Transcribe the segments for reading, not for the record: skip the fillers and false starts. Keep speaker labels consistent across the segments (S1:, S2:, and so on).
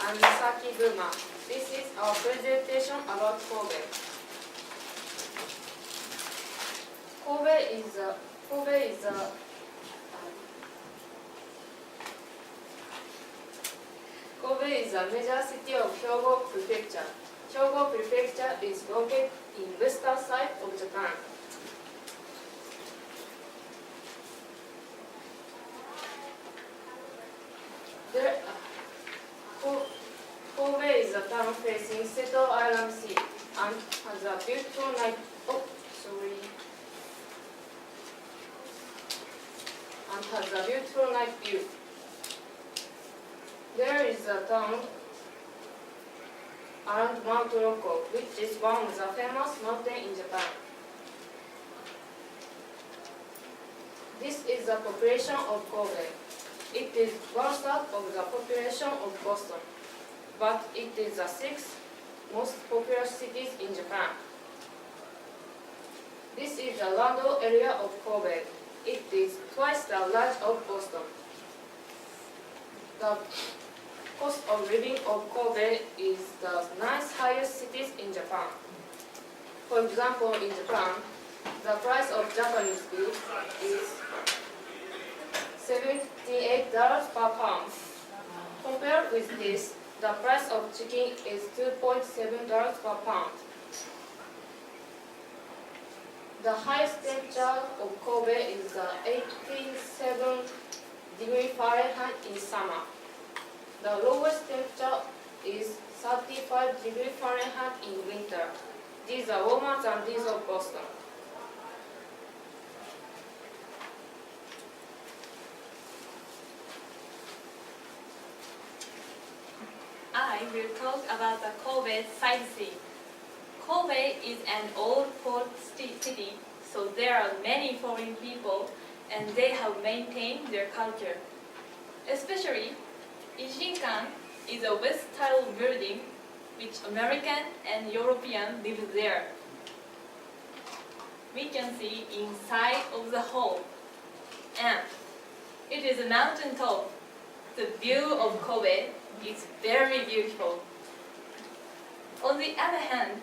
S1: I'm Misaki Guma. This is our presentation about Kobe. Kobe is a major city of Hyogo Prefecture. Hyogo Prefecture is located in western side of Japan. Kobe is a town facing Seto Island Sea and has a beautiful night. And has a beautiful night view. There is a town around Mount Roko, which is one of the famous mountains in Japan. This is the population of Kobe. It is 1/3 of the population of Boston, but it is the 6th most populous city in Japan. This is the land area of Kobe. It is twice the large of Boston. The cost of living of Kobe is the 9th highest cities in Japan. For example, in Japan, the price of Japanese beef is $78 per pound. Compared with this, the price of chicken is $2.7 per pound. The highest temperature of Kobe is 87 degrees Fahrenheit in summer. The lowest temperature is 35 degrees Fahrenheit in winter. These are warmer than these of Boston.
S2: I will talk about the Kobe sightseeing. Kobe is an old port city, so there are many foreign people and they have maintained their culture. Especially, Ishinkan is a West-style building which American and European live there. We can see inside of the hall, and it is a mountain top. The view of Kobe is very beautiful. On the other hand,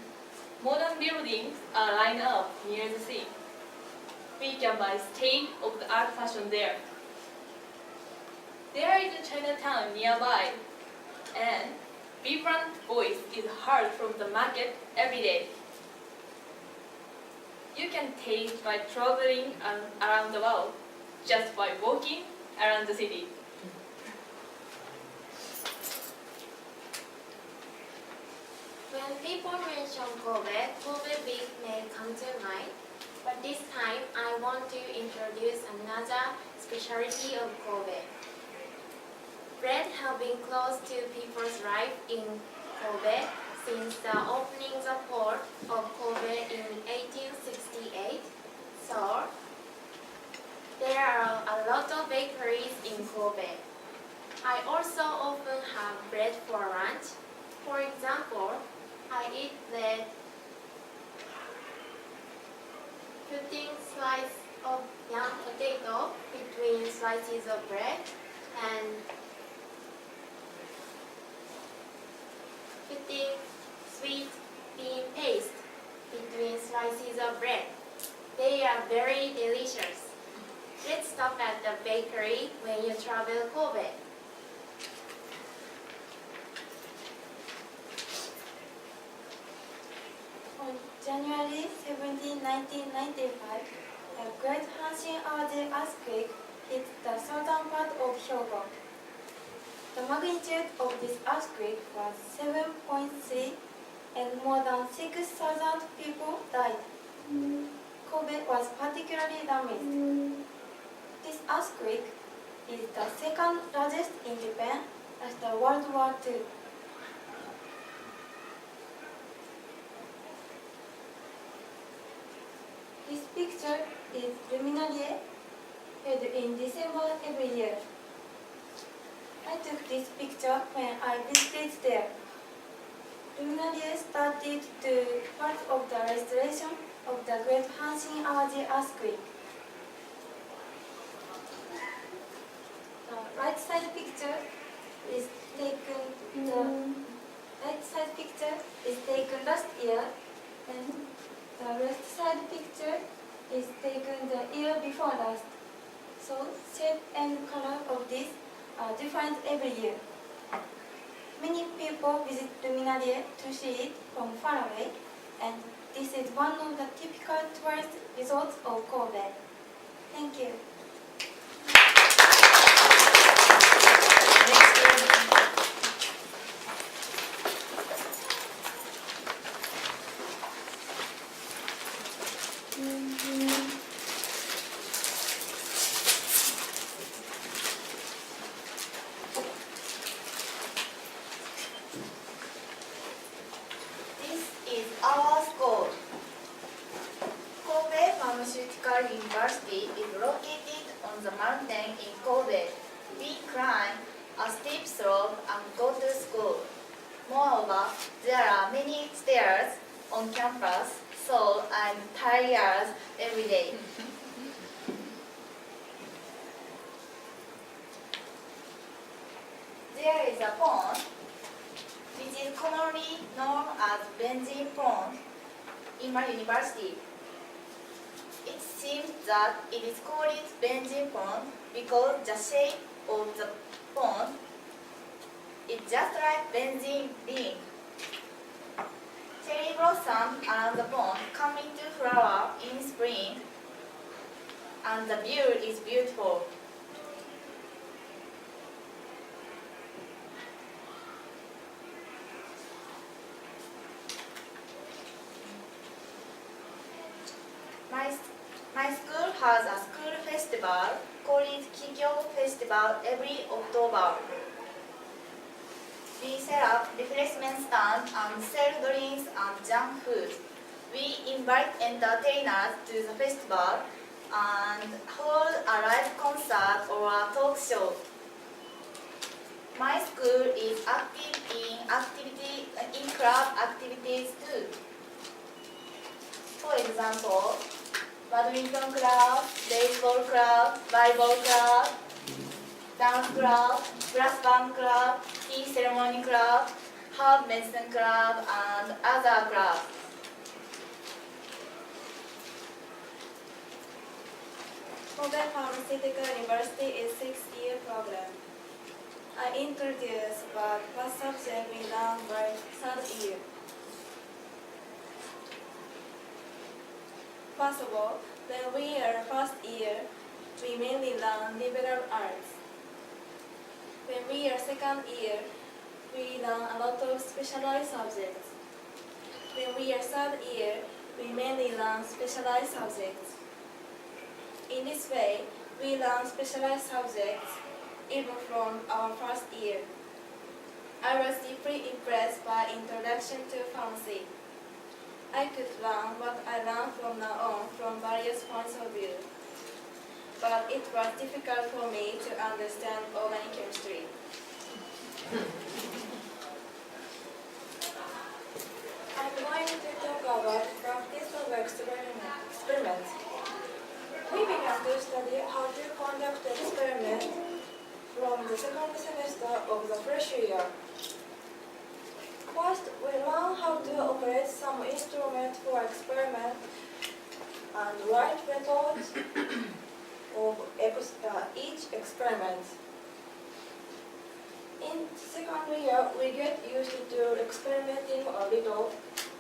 S2: modern buildings are lined up near the sea. We can buy state-of-the-art fashion there. There is a Chinatown nearby, and vibrant voice is heard from the market every day. You can taste by traveling around the world just by walking around the city.
S3: When people mention Kobe, Kobe beef may come to mind, but this time I want to introduce another specialty of Kobe. Bread has been close to people's life in Kobe since the opening the port of Kobe in 1868, so there are a lot of bakeries in Kobe. I also often have bread for lunch. For example, I eat bread putting slices of young potato between slices of bread and putting sweet bean paste between slices of bread. They are very delicious. Let's stop at the bakery when you travel Kobe.
S4: On January 17, 1995, the Great Hanshin-Awaji earthquake hit the southern part of Hyogo. The magnitude of this earthquake was 7.3 and more than 6,000 people died. Kobe was particularly damaged. This earthquake is the second largest in Japan after World War II. This picture is luminaire held in December every year. I took this picture when I visited there. Luminaire started to part of the restoration of the Great Hanshin-Awaji earthquake. The right side picture is taken the right side picture is taken last year, and the left side picture is taken the year before last. So shape and color of this are different every year. Many people visit Luminaria to see it from far away, and this is one of the typical tourist resorts of Kobe. Thank you.
S3: This is our school. Kobe Pharmaceutical University is located on the mountain in Kobe. We climb a steep slope and go to school. Moreover, there are many stairs on campus, so I'm tired every day. There is a pond, which is commonly known as benzene pond, in my university. It seems that it is called benzene pond because the shape of the pond is just like benzene ring. Cherry blossoms around the pond come into flower in spring, and the view is beautiful. My school has a school festival called Kikyo Festival every October. We set up refreshment stands and sell drinks and junk food. We invite entertainers to the festival and hold a live concert or a talk show. My school is active in club activities too. For example, badminton club, baseball club, volleyball club, dance club, brass band club, tea ceremony club, herb medicine club, and other clubs.
S4: Kobe Pharmaceutical University is 6-year program. I introduce about what subject we learn by 3rd year. First of all, when we are first year, we mainly learn liberal arts. When we are second year, we learn a lot of specialized subjects. When we are third year, we mainly learn specialized subjects. In this way, we learn specialized subjects even from our first year. I was deeply impressed by Introduction to Pharmacy. I could learn what I learned from now on from various points of view. But it was difficult for me to understand organic chemistry. I'm going to talk about practice of experiments. We began to study how to conduct experiments from the second semester of the first year. First, we learn how to operate some instrument for experiment and write methods of each experiment. In second year, we get used to experimenting a little,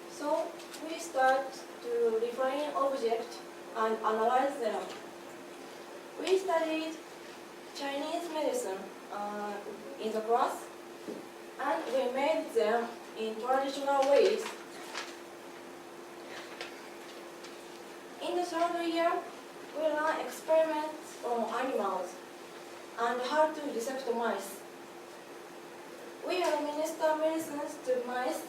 S4: so we start to define objects and analyze them. We studied Chinese medicine in the class, and we made them in traditional ways. In the third year, we learn experiments on animals and how to dissect mice. We administer medicines to mice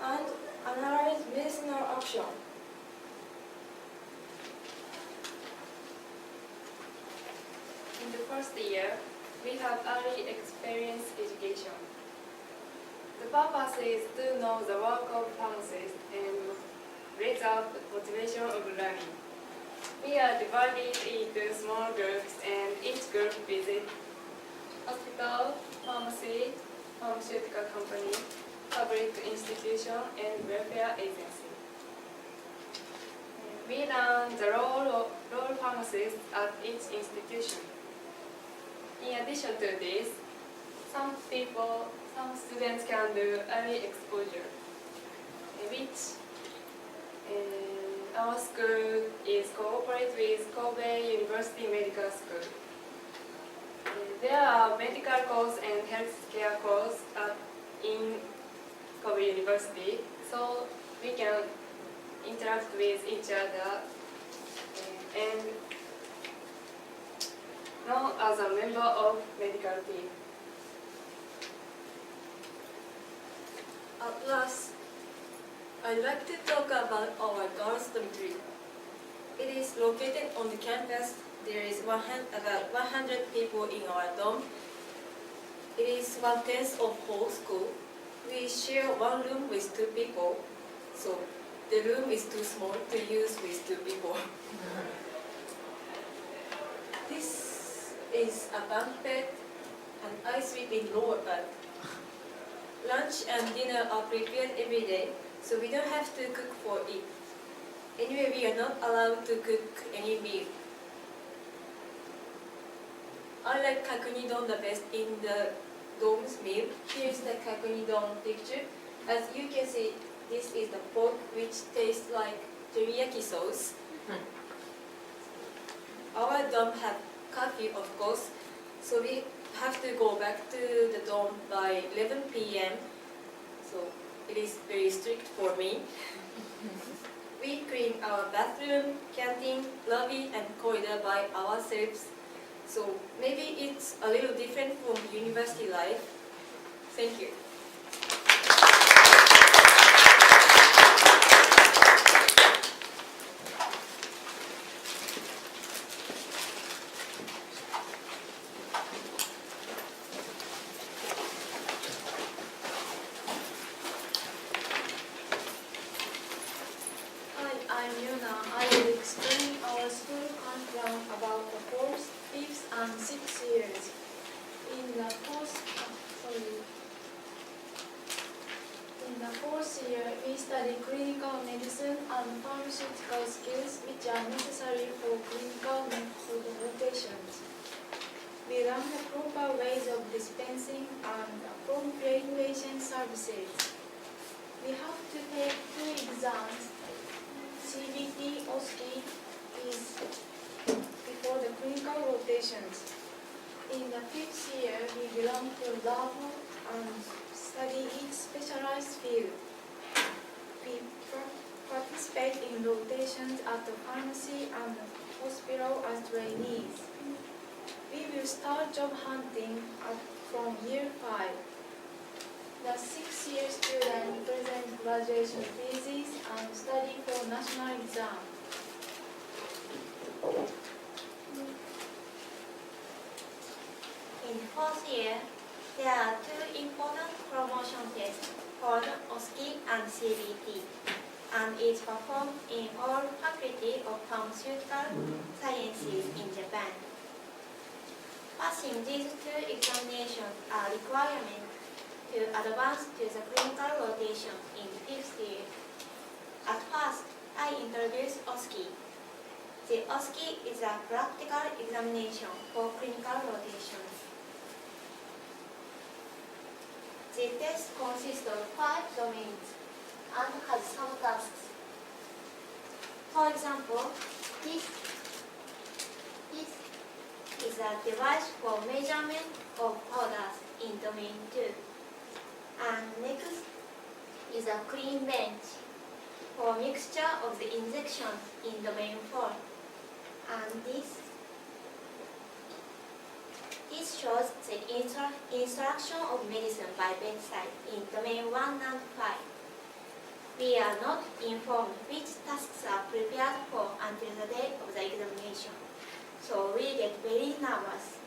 S4: and analyze medicinal action.
S5: In the first year, we have early experience education. The purpose is to know the work of pharmacists and raise up the motivation of learning. We are divided into small groups, and each group visits hospital pharmacy, pharmaceutical company, public institution, and welfare agency. We learn the role pharmacists at each institution. In addition to this, some students can do early exposure, which our school is cooperate with Kobe University Medical School. There are medical course and healthcare course in Kobe University, so we can interact with each other and known as a member of medical team.
S6: At last, I'd like to talk about our girls' dormitory. It is located on the campus. There is about 100 people in our dorm. It is 1/10 of whole school. We share one room with 2 people, so the room is too small to use with 2 people. This is a bunk bed, and I sleep in lower bed. Lunch and dinner are prepared every day, so we don't have to cook for it. Anyway, we are not allowed to cook any beef. I like kakunidon the best in the dorm's meal. Here's the kakunidon picture. As you can see, this is the pork which tastes like teriyaki sauce. Our dorm have curfew, of course, so we have to go back to the dorm by 11 p.m. So it is very strict for me. We clean our bathroom, canteen, lobby, and corridor by ourselves. So maybe it's a little different from university life. Thank you.
S4: I'm Yuna. I will explain our school curriculum about the 4th, 5th, and 6th years. In the 4th year, we study clinical medicine and pharmaceutical skills which are necessary for clinical method rotations. We learn the proper ways of dispensing and appropriate patient services. We have to take 2 exams. CBT OSCE is before the clinical rotations. In the 5th year, we belong to lab and study each specialized field. We participate in rotations at the pharmacy and hospital as trainees. We will start job hunting from year 5. The 6th year student present graduation thesis and study for national exam.
S3: In 4th year, there are 2 important promotion tests called OSCE and CBT, and is performed in all faculty of pharmaceutical sciences in Japan. Passing these 2 examinations are requirements to advance to the clinical rotation in 5th year. At first, I introduce OSCE. The OSCE is a practical examination for clinical rotations. The test consists of 5 domains and has some tasks. For example, this is a device for measurement of powders in domain 2. And next is a clean bench for mixture of the injections in domain 4. And this shows the instruction of medicine by bedside in domain 1 and 5. We are not informed which tasks are prepared for until the day of the examination, so we get very nervous.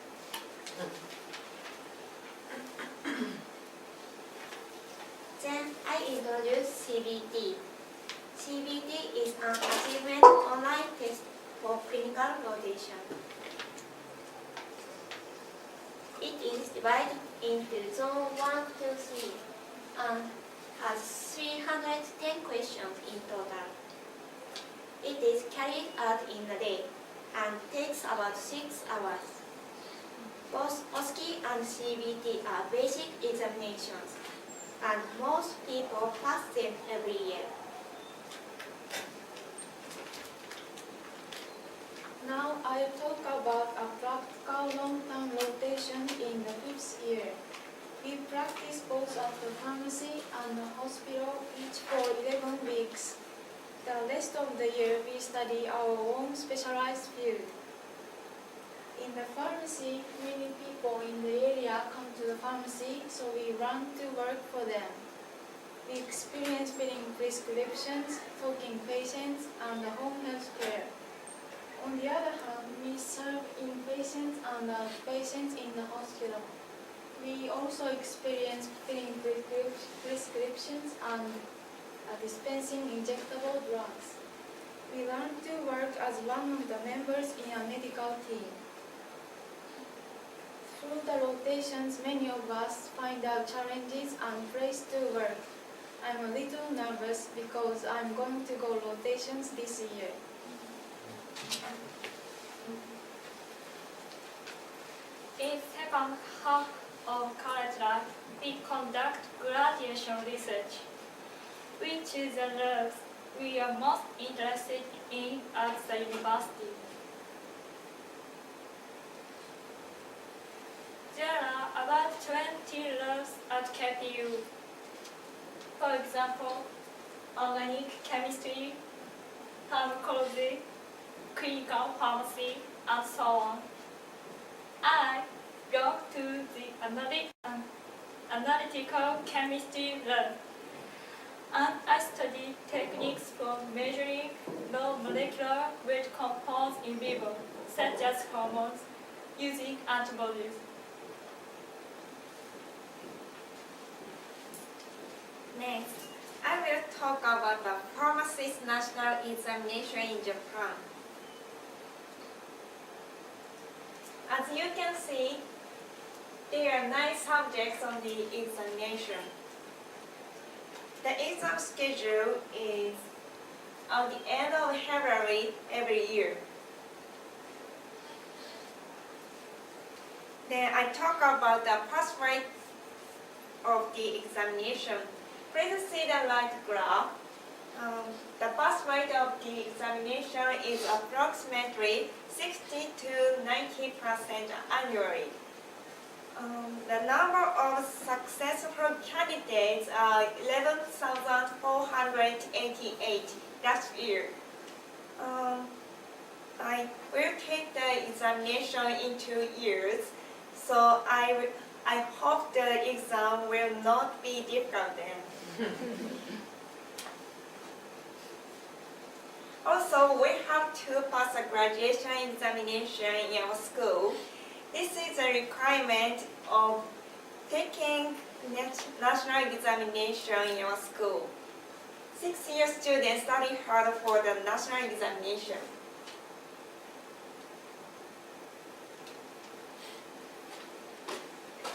S3: Then I introduce CBT. CBT is an achievement online test for clinical rotation. It is divided into Zone 1 to 3 and has 310 questions in total. It is carried out in a day and takes about 6 hours. Both OSCE and CBT are basic examinations, and most people pass them every year.
S4: Now I'll talk about a practical long-term rotation in the 5th year. We practice both at the pharmacy and the hospital each for 11 weeks. The rest of the year we study our own specialized field. In the pharmacy, many people in the area come to the pharmacy, so we run to work for them. We experience filling prescriptions, talking patients, and home health care. On the other hand, we serve inpatients and patients in the hospital. We also experience filling prescriptions and dispensing injectable drugs. We learn to work as one of the members in a medical team. Through the rotations, many of us find out challenges and place to work. I'm a little nervous because I'm going to go rotations this year.
S2: In second half of college life, we conduct graduation research. We choose the roles we are most interested in at the university. There are about 20 roles at KPU. For example, organic chemistry, pharmacology, clinical pharmacy, and so on. I go to the analytical chemistry lab, and I study techniques for measuring low molecular weight compounds in vivo, such as hormones, using antibodies.
S3: Next, I will talk about the pharmacist national examination in Japan. As you can see, there are 9 subjects on the examination. The exam schedule is on the end of February every year. Then I talk about the pass rate of the examination. Please see the right graph. The pass rate of the examination is approximately 60 to 90% annually. The number of successful candidates are 11,488 last year. I will take the examination in 2 years, so I hope the exam will not be difficult then. Also, we have to pass a graduation examination in our school. This is a requirement of taking national examination in our school. 6-year students study hard for the national examination.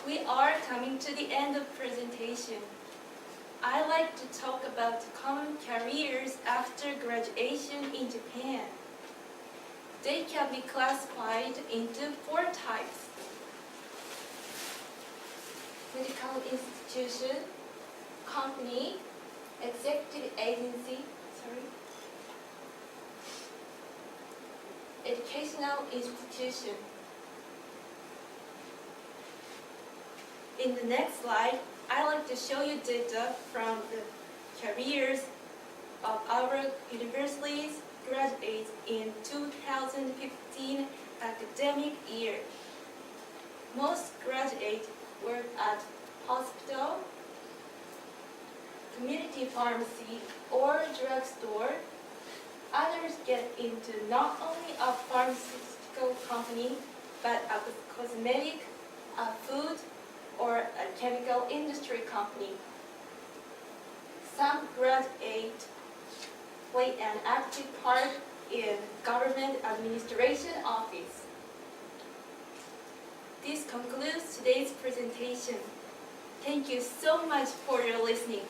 S6: We are coming to the end of presentation. I like to talk about the common careers after graduation in Japan. They can be classified into 4 types. Medical institution, company, executive agency, educational institution. In the next slide, I'd like to show you data from the careers of our university's graduates in 2015 academic year. Most graduates work at hospital, community pharmacy, or drugstore. Others get into not only a pharmaceutical company, but a cosmetic, a food, or a chemical industry company. Some graduates play an active part in government administration office.
S2: This concludes today's presentation. Thank you so much for your listening.